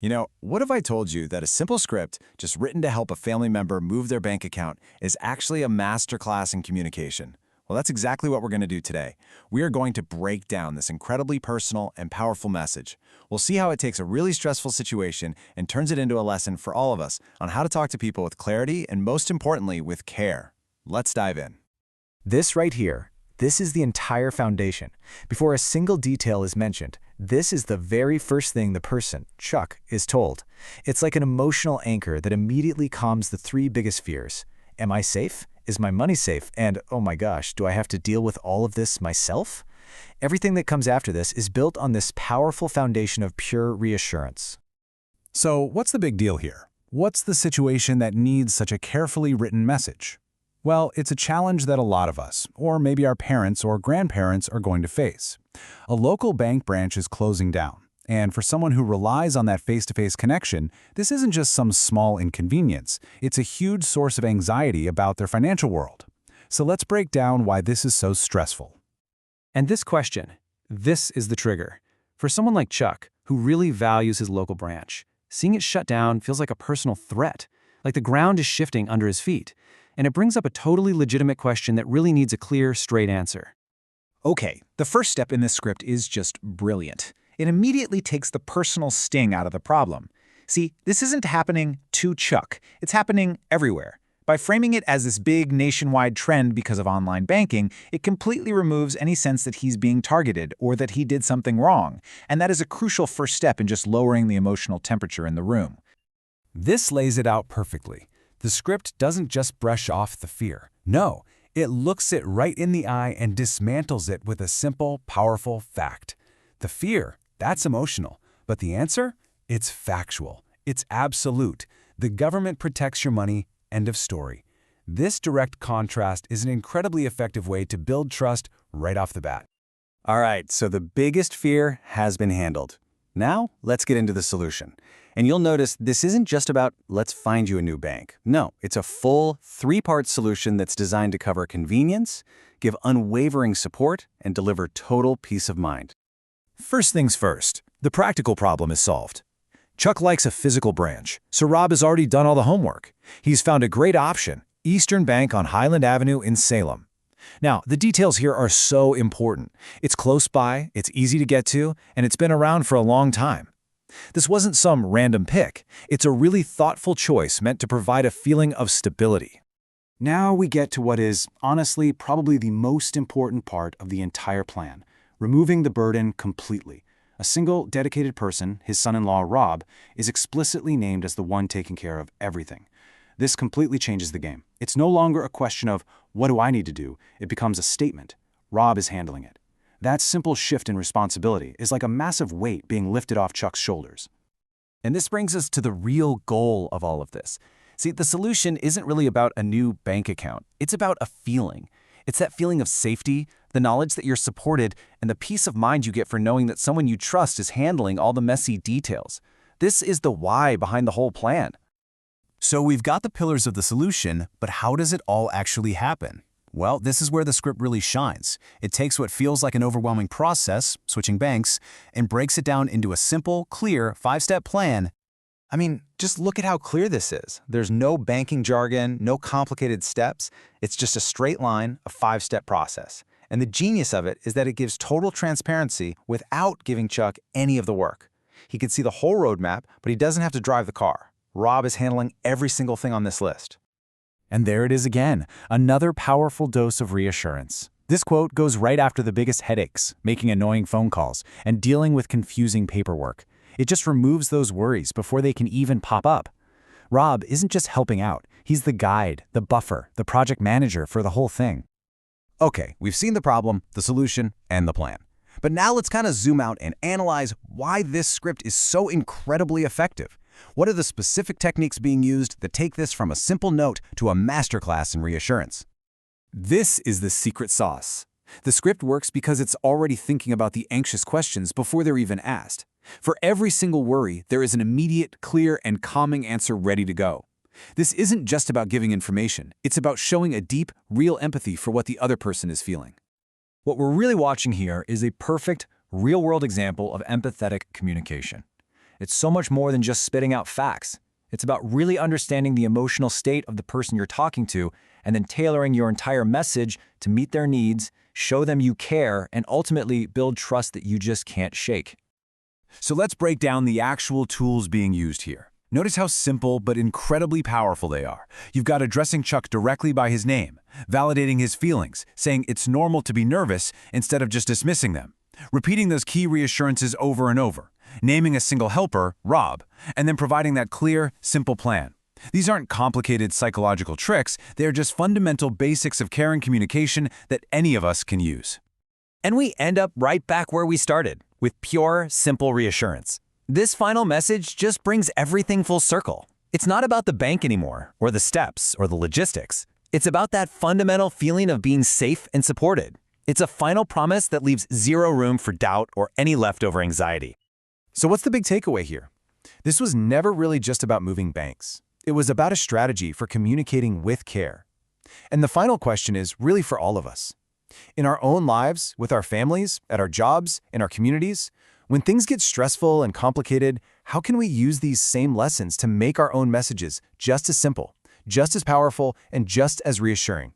What if I told you that a simple script, just written to help a family member move their bank account, is actually a masterclass in communication? Well, that's exactly what we're going to do today. We are going to break down this incredibly personal and powerful message. We'll see how it takes a really stressful situation and turns it into a lesson for all of us on how to talk to people with clarity and, most importantly, with care. Let's dive in. This right here, this is the entire foundation. Before a single detail is mentioned, this is the very first thing the person, Chuck, is told. It's like an emotional anchor that immediately calms the three biggest fears. Am I safe? Is my money safe? And, oh my gosh, do I have to deal with all of this myself? Everything that comes after this is built on this powerful foundation of pure reassurance. So what's the big deal here? What's the situation that needs such a carefully written message? Well, it's a challenge that a lot of us, or maybe our parents or grandparents, are going to face. A local bank branch is closing down, and for someone who relies on that face-to-face connection, this isn't just some small inconvenience, it's a huge source of anxiety about their financial world. So let's break down why this is so stressful. And this is the trigger. For someone like Chuck, who really values his local branch, seeing it shut down feels like a personal threat, like the ground is shifting under his feet. And it brings up a totally legitimate question that really needs a clear, straight answer. Okay, the first step in this script is just brilliant. It immediately takes the personal sting out of the problem. See, this isn't happening to Chuck. It's happening everywhere. By framing it as this big nationwide trend because of online banking, it completely removes any sense that he's being targeted or that he did something wrong. And that is a crucial first step in just lowering the emotional temperature in the room. This lays it out perfectly. The script doesn't just brush off the fear. No, it looks it right in the eye and dismantles it with a simple, powerful fact. The fear, that's emotional. But the answer? It's factual. It's absolute. The government protects your money, end of story. This direct contrast is an incredibly effective way to build trust right off the bat. All right, so the biggest fear has been handled. Now, let's get into the solution. And you'll notice this isn't just about, let's find you a new bank. No, it's a full three-part solution that's designed to cover convenience, give unwavering support, and deliver total peace of mind. First things first, the practical problem is solved. Chuck likes a physical branch, so Rob has already done all the homework. He's found a great option, Eastern Bank on Highland Avenue in Salem. Now, the details here are so important. It's close by, it's easy to get to, and it's been around for a long time. This wasn't some random pick. It's a really thoughtful choice meant to provide a feeling of stability. Now we get to what is, honestly, probably the most important part of the entire plan, removing the burden completely. A single, dedicated person, his son-in-law Rob, is explicitly named as the one taking care of everything. This completely changes the game. It's no longer a question of, what do I need to do? It becomes a statement. Rob is handling it. That simple shift in responsibility is like a massive weight being lifted off Chuck's shoulders. And this brings us to the real goal of all of this. See, the solution isn't really about a new bank account. It's about a feeling. It's that feeling of safety, the knowledge that you're supported, and the peace of mind you get for knowing that someone you trust is handling all the messy details. This is the why behind the whole plan. So we've got the pillars of the solution, but how does it all actually happen? Well, this is where the script really shines. It takes what feels like an overwhelming process, switching banks, and breaks it down into a simple, clear, 5-step plan. I mean, just look at how clear this is. There's no banking jargon, no complicated steps. It's just a straight line, a 5-step process. And the genius of it is that it gives total transparency without giving Chuck any of the work. He can see the whole roadmap, but he doesn't have to drive the car. Rob is handling every single thing on this list. And there it is again, another powerful dose of reassurance. This quote goes right after the biggest headaches, making annoying phone calls, and dealing with confusing paperwork. It just removes those worries before they can even pop up. Rob isn't just helping out, he's the guide, the buffer, the project manager for the whole thing. Okay, we've seen the problem, the solution, and the plan. But now let's kind of zoom out and analyze why this script is so incredibly effective. What are the specific techniques being used that take this from a simple note to a masterclass in reassurance? This is the secret sauce. The script works because it's already thinking about the anxious questions before they're even asked. For every single worry, there is an immediate, clear, and calming answer ready to go. This isn't just about giving information. It's about showing a deep, real empathy for what the other person is feeling. What we're really watching here is a perfect, real-world example of empathetic communication. It's so much more than just spitting out facts. It's about really understanding the emotional state of the person you're talking to and then tailoring your entire message to meet their needs, show them you care, and ultimately build trust that you just can't shake. So let's break down the actual tools being used here. Notice how simple but incredibly powerful they are. You've got addressing Chuck directly by his name, validating his feelings, saying it's normal to be nervous instead of just dismissing them, repeating those key reassurances over and over, naming a single helper, Rob, and then providing that clear, simple plan. These aren't complicated psychological tricks, they're just fundamental basics of caring communication that any of us can use. And we end up right back where we started, with pure, simple reassurance. This final message just brings everything full circle. It's not about the bank anymore, or the steps, or the logistics. It's about that fundamental feeling of being safe and supported. It's a final promise that leaves zero room for doubt or any leftover anxiety. So what's the big takeaway here? This was never really just about moving banks. It was about a strategy for communicating with care. And the final question is really for all of us. In our own lives, with our families, at our jobs, in our communities, when things get stressful and complicated, how can we use these same lessons to make our own messages just as simple, just as powerful, and just as reassuring?